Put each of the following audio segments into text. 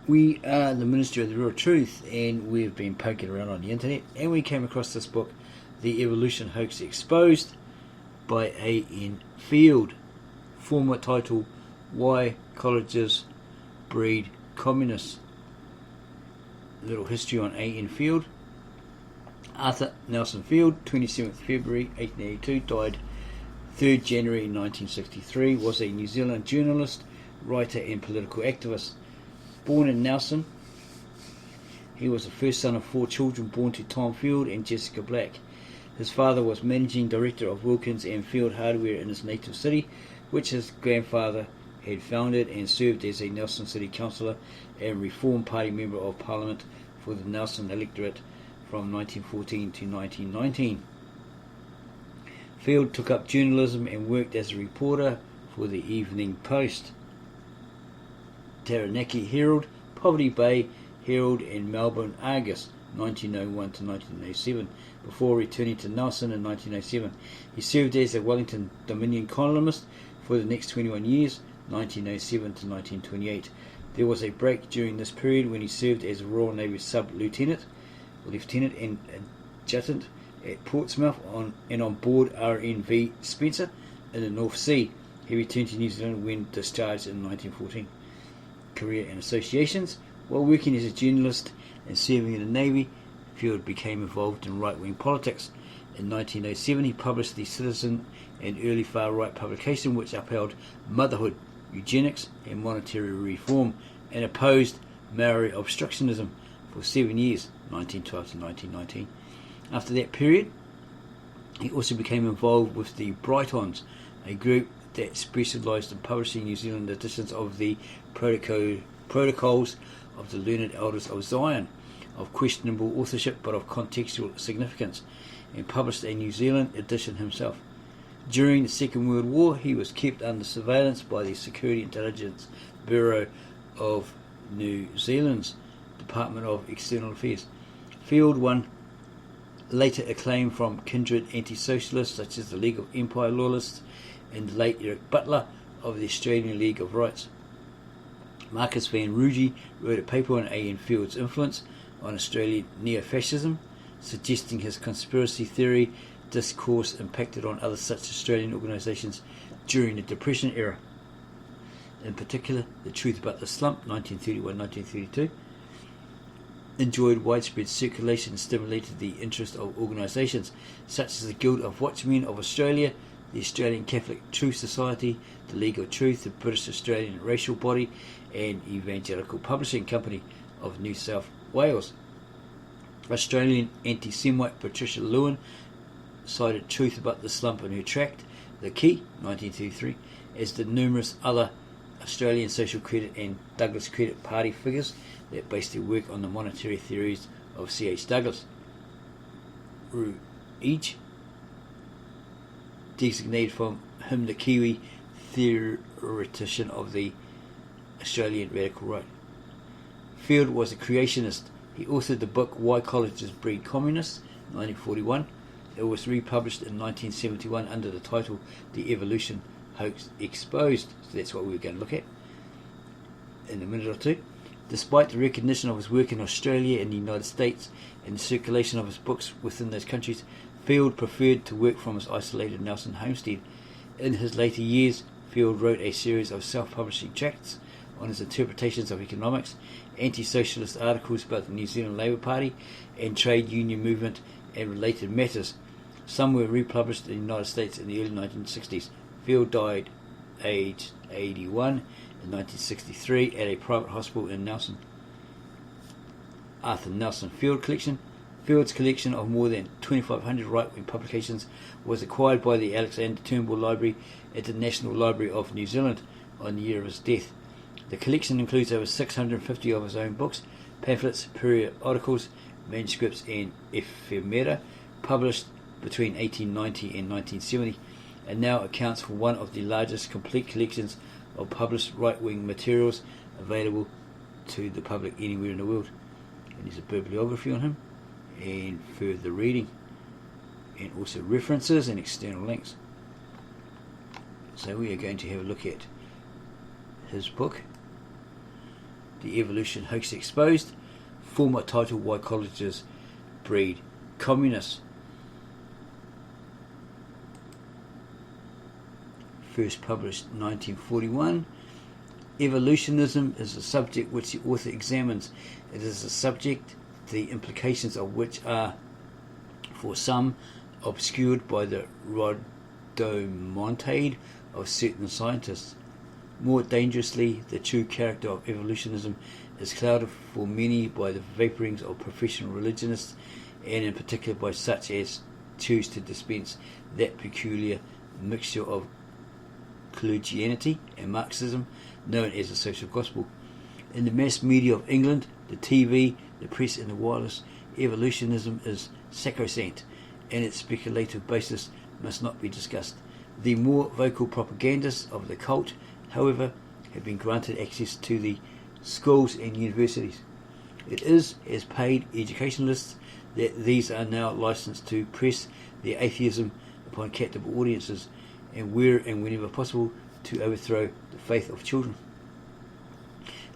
We are the Ministry of the Real Truth, and we've been poking around on the internet, and we came across this book, The Evolution Hoax Exposed, by A.N. Field. Former title, Why Colleges Breed Communists. A little history on A.N. Field. Arthur Nelson Field, 27th February 1882, died 3rd January 1963, was a New Zealand journalist, writer and political activist. Born in Nelson, he was the first son of 4 children born to Tom Field and Jessica Black. His father was managing director of Wilkins and Field Hardware in his native city, which his grandfather had founded, and served as a Nelson City Councillor and Reform Party Member of Parliament for the Nelson electorate from 1914 to 1919. Field took up journalism and worked as a reporter for the Evening Post, Taranaki Herald, Poverty Bay Herald and Melbourne Argus, 1901 to 1907. Before returning to Nelson in 1907, he served as a Wellington Dominion columnist for the next 21 years, 1907 to 1928. There was a break during this period when he served as a Royal Navy sub-lieutenant, lieutenant and adjutant at Portsmouth on board RNV Spencer in the North Sea. He returned to New Zealand when discharged in 1914. Career and associations. While working as a journalist and serving in the Navy, Field became involved in right-wing politics. In 1907, he published The Citizen, an early far-right publication which upheld motherhood, eugenics and monetary reform, and opposed Maori obstructionism for 7 years, 1912 to 1919. After that period, he also became involved with the Brightons, a group that specialised in publishing New Zealand editions of the Protocols of the Learned Elders of Zion, of questionable authorship but of contextual significance, and published a New Zealand edition himself. During the Second World War, he was kept under surveillance by the Security Intelligence Bureau of New Zealand's Department of External Affairs. Field won later acclaim from kindred anti-socialists such as the League of Empire Loyalists and the late Eric Butler of the Australian League of Rights. Marcus Van Rugy wrote a paper on A.N. Field's influence on Australian neo-fascism, suggesting his conspiracy theory discourse impacted on other such Australian organisations during the Depression era. In particular, The Truth About the Slump, 1931-1932, enjoyed widespread circulation and stimulated the interest of organisations such as the Guild of Watchmen of Australia, the Australian Catholic Truth Society, the League of Truth, the British Australian Racial Body, and Evangelical Publishing Company of New South Wales. Australian anti-Semite Patricia Lewin cited Truth About the Slump in her tract, The Key, 1933, as did numerous other Australian Social Credit and Douglas Credit Party figures that based their work on the monetary theories of C.H. Douglas. Each designated from him the Kiwi theoretician of the Australian radical right. Field was a creationist. He authored the book Why Colleges Breed Communists, 1941. It was republished in 1971 under the title The Evolution Hoax Exposed. So that's what we're going to look at in a minute or two. Despite the recognition of his work in Australia and the United States and the circulation of his books within those countries, Field preferred to work from his isolated Nelson homestead. In his later years, Field wrote a series of self-publishing tracts on his interpretations of economics, anti-socialist articles about the New Zealand Labour Party and trade union movement and related matters. Some were republished in the United States in the early 1960s. Field died aged 81 in 1963 at a private hospital in Nelson. Arthur Nelson Field Collection. Field's collection of more than 2,500 right-wing publications was acquired by the Alexander Turnbull Library at the National Library of New Zealand on the year of his death. The collection includes over 650 of his own books, pamphlets, periodicals, manuscripts and ephemera published between 1890 and 1970, and now accounts for one of the largest complete collections of published right-wing materials available to the public anywhere in the world. And there's a bibliography on him and further reading and also references and external links. So we are going to have a look at his book The Evolution Hoax Exposed. Former title, Why Colleges Breed Communists. First published 1941. Evolutionism is a subject which the author examines. It is a subject the implications of which are, for some, obscured by the rhodomontade of certain scientists. More dangerously, the true character of evolutionism is clouded for many by the vapourings of professional religionists, and in particular by such as choose to dispense that peculiar mixture of Clergianity and Marxism known as the social gospel. In the mass media of England, the TV, the press and the wireless, evolutionism is sacrosanct, and its speculative basis must not be discussed. The more vocal propagandists of the cult, however, have been granted access to the schools and universities. It is as paid educationalists that these are now licensed to press their atheism upon captive audiences, and where and whenever possible to overthrow the faith of children.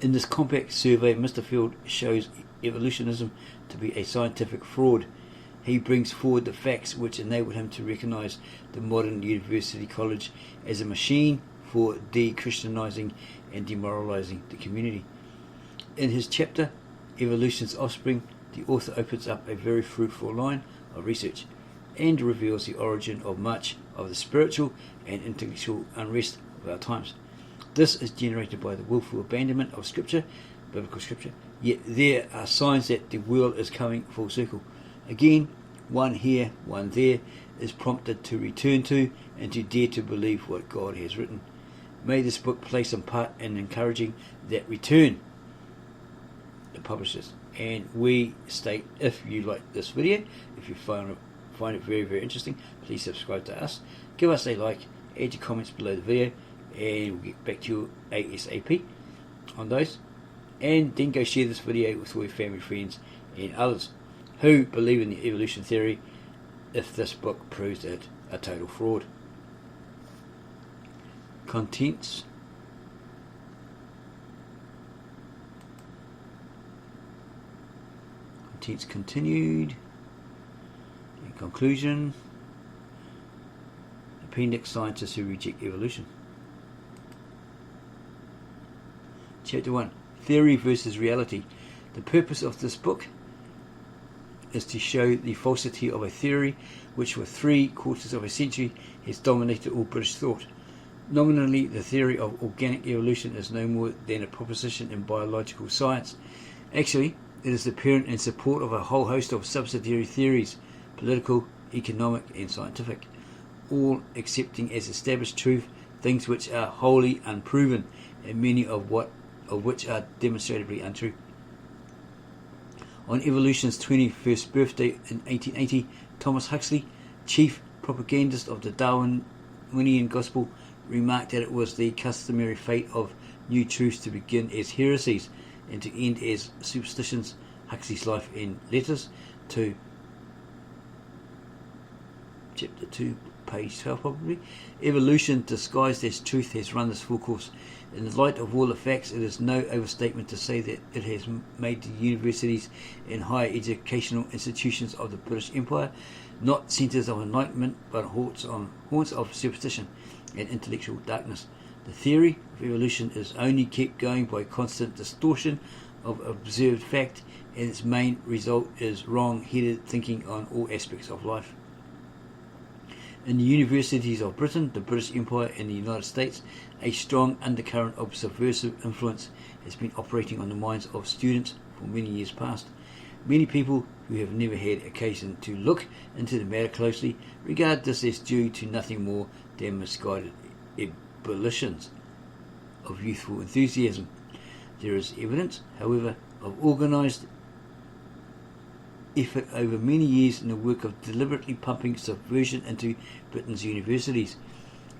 In this compact survey, Mr. Field shows evolutionism to be a scientific fraud. He brings forward the facts which enable him to recognise the modern university college as a machine for de-Christianizing and demoralizing the community. In his chapter, Evolution's Offspring, the author opens up a very fruitful line of research and reveals the origin of much of the spiritual and intellectual unrest of our times. This is generated by the willful abandonment of Scripture, biblical Scripture, yet there are signs that the world is coming full circle. Again, one here, one there, is prompted to return to and to dare to believe what God has written. May this book play some part in encouraging that return, the publishers. And we state, if you like this video, if you find it very, very interesting, please subscribe to us, give us a like, add your comments below the video, and we'll get back to you ASAP on those. And then go share this video with all your family, friends and others who believe in the evolution theory, if this book proves it a total fraud. Contents. Contents continued. In conclusion, appendix, scientists who reject evolution. Chapter 1. Theory versus reality. The purpose of this book is to show the falsity of a theory which for 3/4 of a century has dominated all British thought. Nominally, the theory of organic evolution is no more than a proposition in biological science. Actually, it is the parent and support of a whole host of subsidiary theories, political, economic and scientific, all accepting as established truth things which are wholly unproven, and many of which are demonstrably untrue. On evolution's 21st birthday in 1880, Thomas Huxley, chief propagandist of the Darwinian gospel, remarked that it was the customary fate of new truths to begin as heresies and to end as superstitions. Huxley's Life and Letters, 2, chapter 2, page 12 probably. Evolution disguised as truth has run this full course. In the light of all the facts, it is no overstatement to say that it has made the universities and higher educational institutions of the British Empire not centres of enlightenment but haunts of superstition and intellectual darkness. The theory of evolution is only kept going by constant distortion of observed fact, and its main result is wrong-headed thinking on all aspects of life. In the universities of Britain, the British Empire and the United States, a strong undercurrent of subversive influence has been operating on the minds of students for many years past. Many people who have never had occasion to look into the matter closely regard this as due to nothing more than misguided ebullitions of youthful enthusiasm. There is evidence, however, of organised effort over many years in the work of deliberately pumping subversion into Britain's universities.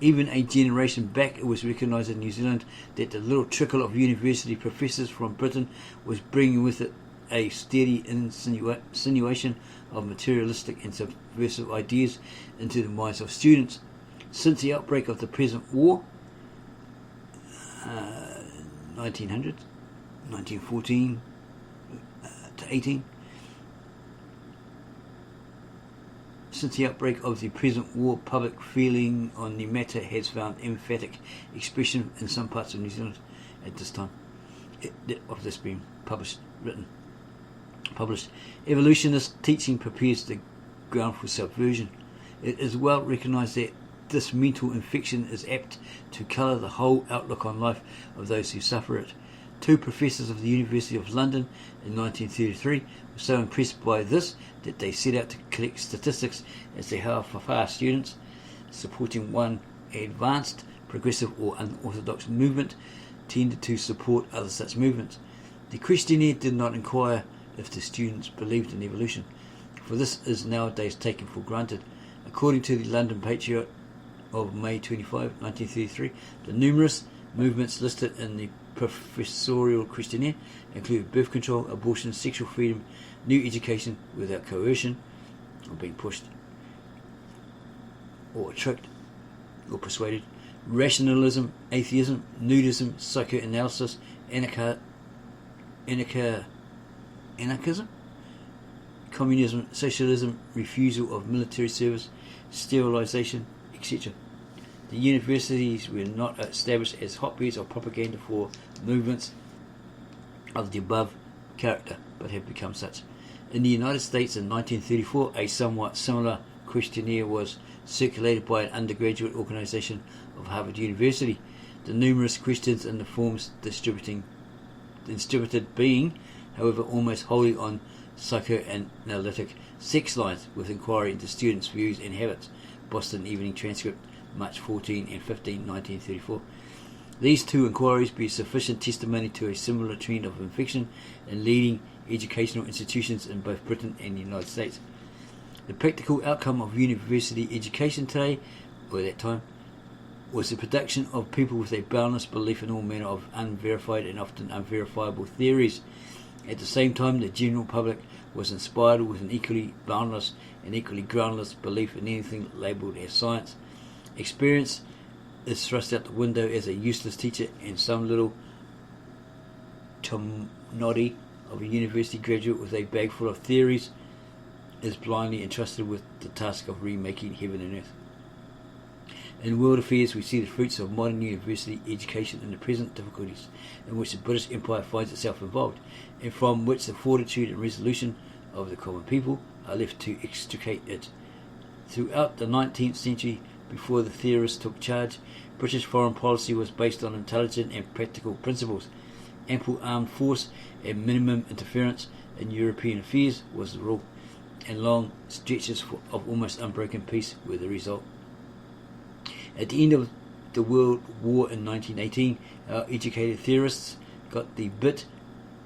Even a generation back, it was recognised in New Zealand that the little trickle of university professors from Britain was bringing with it a steady insinuation of materialistic and subversive ideas into the minds of students. Since the outbreak of the present war, 1900, 1914 to 18. Since the outbreak of the present war, public feeling on the matter has found emphatic expression in some parts of New Zealand at this time of this being published. Evolutionist teaching prepares the ground for subversion. It is well recognised that this mental infection is apt to colour the whole outlook on life of those who suffer it. Two professors of the University of London in 1933 were so impressed by this that they set out to collect statistics as to how far students supporting one advanced, progressive or unorthodox movement tended to support other such movements. The questionnaire did not inquire if the students believed in evolution, for this is nowadays taken for granted. According to the London Patriot of May 25, 1933, the numerous movements listed in the professorial questionnaire include birth control, abortion, sexual freedom, new education without coercion or being pushed or tricked or persuaded, rationalism, atheism, nudism, psychoanalysis, anarchism, communism, socialism, refusal of military service, sterilisation, etc. The universities were not established as hotbeds of propaganda for movements of the above character, but have become such. In the United States in 1934, a somewhat similar questionnaire was circulated by an undergraduate organisation of Harvard University. The numerous questions in the forms distributed being, however, almost wholly on psychoanalytic sex lines, with inquiry into students' views and habits. Boston Evening Transcript, March 14 and 15, 1934. These two inquiries bear sufficient testimony to a similar trend of infection in leading educational institutions in both Britain and the United States. The practical outcome of university education today, or at that time, was the production of people with a boundless belief in all manner of unverified and often unverifiable theories. At the same time, the general public was inspired with an equally boundless and equally groundless belief in anything labelled as science. Experience is thrust out the window as a useless teacher, and some little noddy of a university graduate with a bag full of theories is blindly entrusted with the task of remaking heaven and earth. In world affairs, we see the fruits of modern university education in the present difficulties in which the British Empire finds itself involved, and from which the fortitude and resolution of the common people are left to extricate it. Throughout the 19th century, before the theorists took charge, British foreign policy was based on intelligent and practical principles. Ample armed force and minimum interference in European affairs was the rule, and long stretches of almost unbroken peace were the result. At the end of the World War in 1918, our educated theorists got the bit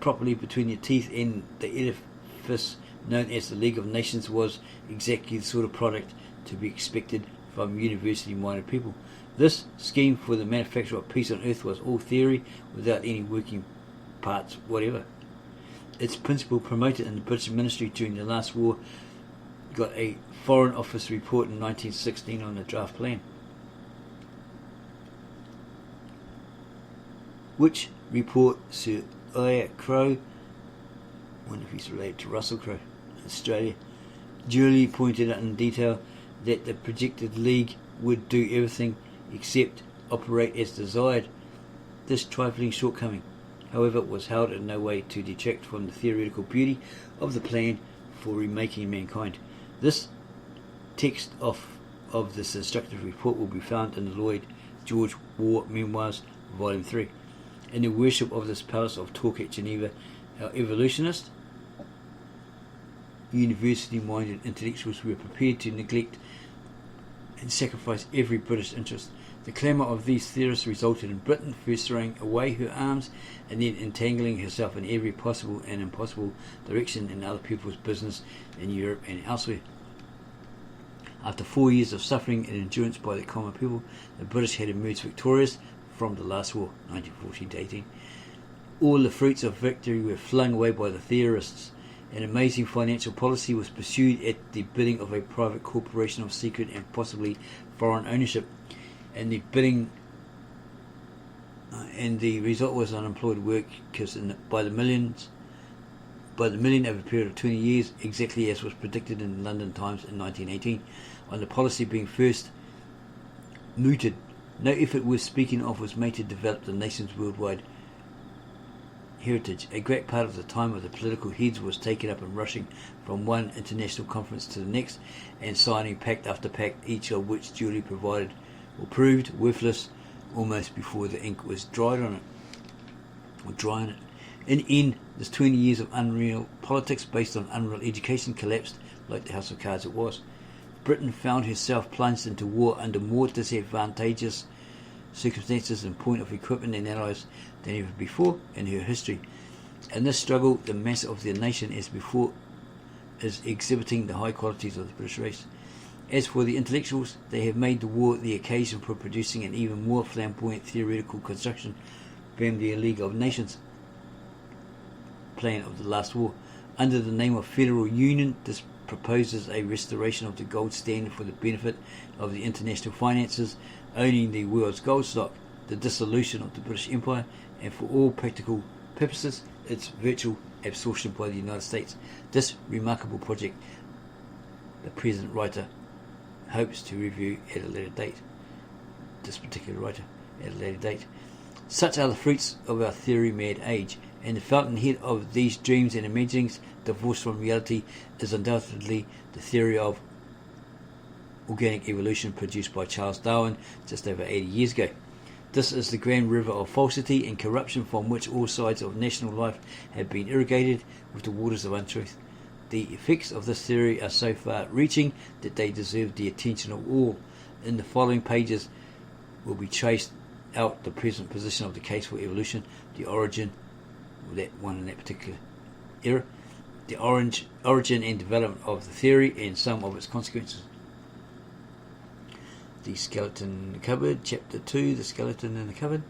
properly between their teeth, and the edifice known as the League of Nations was exactly the sort of product to be expected from university-minded people. This scheme for the manufacture of peace on earth was all theory without any working parts whatever. Its principle promoted in the British ministry during the last war got a Foreign Office report in 1916 on the draft plan, which report Sir Eyre Crowe, I wonder if he's related to Russell Crowe, Australia, duly pointed out in detail that the projected league would do everything except operate as desired. This trifling shortcoming, however, was held in no way to detract from the theoretical beauty of the plan for remaking mankind. This text of this instructive report will be found in the Lloyd George War Memoirs, Volume 3. In the worship of this palace of talk at Geneva, our evolutionist, university-minded intellectuals were prepared to neglect and sacrifice every British interest. The clamour of these theorists resulted in Britain first throwing away her arms and then entangling herself in every possible and impossible direction in other people's business in Europe and elsewhere. After 4 years of suffering and endurance by the common people, the British had emerged victorious from the last war, 1914 to 18. All the fruits of victory were flung away by the theorists. An amazing financial policy was pursued at the bidding of a private corporation of secret and possibly foreign ownership, and the bidding and the result was unemployed workers by the million over a period of 20 years, exactly as was predicted in the London Times in 1918, on the policy being first mooted. No effort worth speaking of was made to develop the nation's worldwide heritage. A great part of the time of the political heads was taken up in rushing from one international conference to the next and signing pact after pact, each of which duly provided or proved worthless almost before the ink was dried on it, or dry on it. In the end, this 20 years of unreal politics based on unreal education collapsed like the house of cards it was. Britain found herself plunged into war under more disadvantageous circumstances in point of equipment and allies than ever before in her history. In this struggle, the mass of the nation, as before, is exhibiting the high qualities of the British race. As for the intellectuals, they have made the war the occasion for producing an even more flamboyant theoretical construction than the League of Nations plan of the last war. Under the name of Federal Union, this proposes a restoration of the gold standard for the benefit of the international finances owning the world's gold stock, the dissolution of the British Empire, and for all practical purposes, its virtual absorption by the United States. This remarkable project, the present writer hopes to review at a later date. This particular writer at a later date. Such are the fruits of our theory-mad age, and the fountainhead of these dreams and imaginings, divorced from reality, is undoubtedly the theory of organic evolution produced by Charles Darwin just over 80 years ago. This is the grand river of falsity and corruption from which all sides of national life have been irrigated with the waters of untruth. The effects of this theory are so far-reaching that they deserve the attention of all. In the following pages will be traced out the present position of the case for evolution, the origin, that one in that particular era, the origin and development of the theory and some of its consequences. The Skeleton in the Cupboard, Chapter 2, The Skeleton in the Cupboard.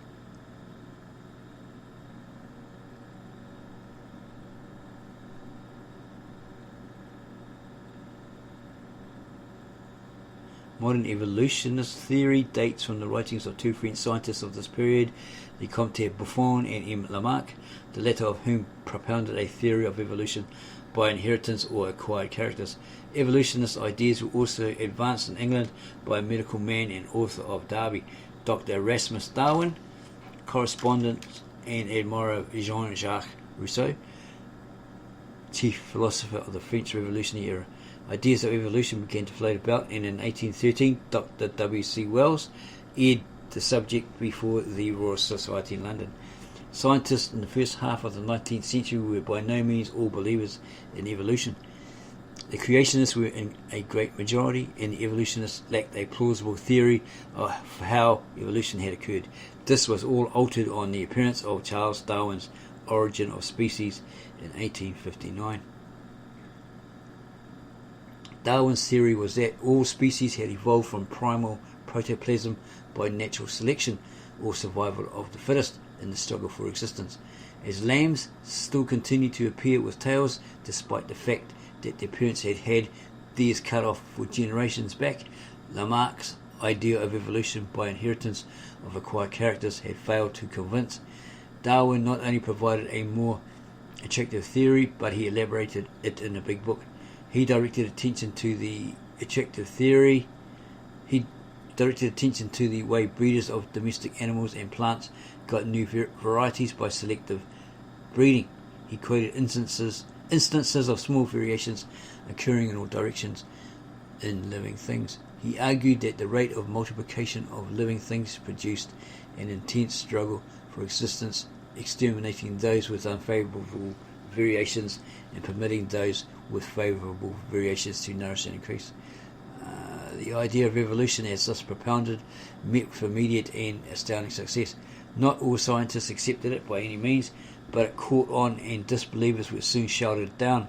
Modern evolutionist theory dates from the writings of two French scientists of this period, the Comte Buffon and M. Lamarck, the latter of whom propounded a theory of evolution by inheritance or acquired characters. Evolutionist ideas were also advanced in England by a medical man and author of Derby, Dr. Erasmus Darwin, correspondent and admirer of Jean-Jacques Rousseau, chief philosopher of the French Revolutionary era. Ideas of evolution began to float about, and in 1813 Dr. W.C. Wells aired the subject before the Royal Society in London. Scientists in the first half of the 19th century were by no means all believers in evolution. The creationists were in a great majority, and the evolutionists lacked a plausible theory of how evolution had occurred. This was all altered on the appearance of Charles Darwin's Origin of Species in 1859. Darwin's theory was that all species had evolved from primal protoplasm by natural selection or survival of the fittest in the struggle for existence. As lambs still continued to appear with tails, despite the fact that their parents had had theirs cut off for generations back, Lamarck's idea of evolution by inheritance of acquired characters had failed to convince. Darwin not only provided a more attractive theory, but he elaborated it in a big book. He directed attention to the way breeders of domestic animals and plants got new varieties by selective breeding. He quoted instances of small variations occurring in all directions in living things. He argued that the rate of multiplication of living things produced an intense struggle for existence, exterminating those with unfavourable variations and permitting those with favourable variations to nourish and increase. The idea of evolution as thus propounded met with immediate and astounding success. Not all scientists accepted it by any means, but it caught on and disbelievers were soon shouted it down.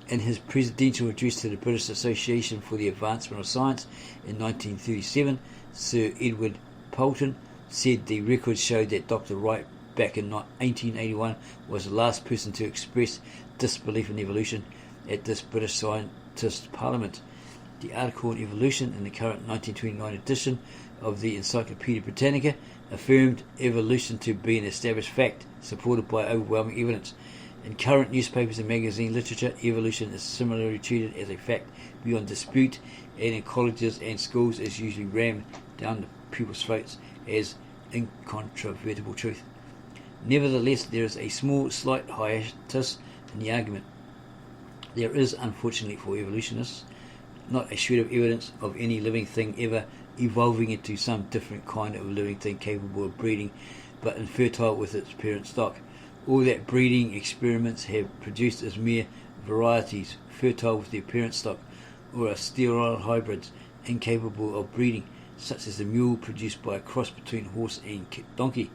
In his presidential address to the British Association for the Advancement of Science in 1937, Sir Edward Poulton said the records showed that Dr. Wright back in 1881 was the last person to express disbelief in evolution at this British Scientist Parliament. The article on evolution in the current 1929 edition of the Encyclopaedia Britannica affirmed evolution to be an established fact, supported by overwhelming evidence. In current newspapers and magazine literature, evolution is similarly treated as a fact beyond dispute, and in colleges and schools is usually rammed down the pupils' throats as incontrovertible truth. Nevertheless, there is a slight hiatus in the argument. There is, unfortunately for evolutionists, not a shred of evidence of any living thing ever evolving into some different kind of living thing capable of breeding, but infertile with its parent stock. All that breeding experiments have produced is mere varieties, fertile with their parent stock, or are sterile hybrids, incapable of breeding, such as the mule produced by a cross between horse and donkey.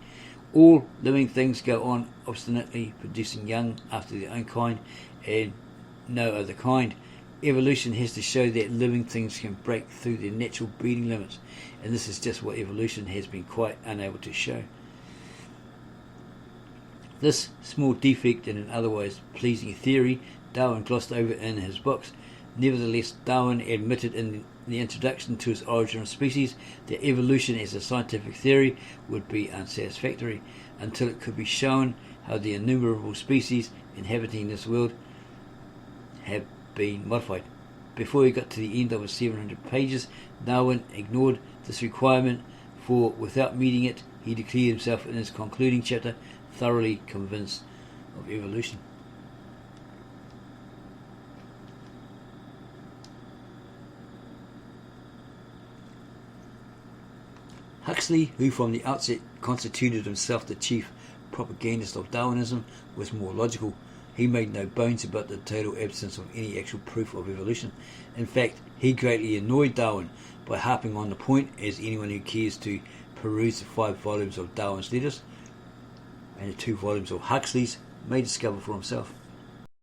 All living things go on obstinately producing young after their own kind and no other kind. Evolution has to show that living things can break through their natural breeding limits, and this is just what evolution has been quite unable to show. This small defect in an otherwise pleasing theory Darwin glossed over in his books. Nevertheless, Darwin admitted in the introduction to his Origin of Species that evolution as a scientific theory would be unsatisfactory until it could be shown how the innumerable species inhabiting this world have been modified. Before he got to the end of his 700 pages, Darwin ignored this requirement, for without meeting it, he declared himself in his concluding chapter thoroughly convinced of evolution. Huxley, who from the outset constituted himself the chief propagandist of Darwinism, was more logical. He made no bones about the total absence of any actual proof of evolution. In fact, he greatly annoyed Darwin by harping on the point, as anyone who cares to peruse the 5 volumes of Darwin's letters and the 2 volumes of Huxley's may discover for himself.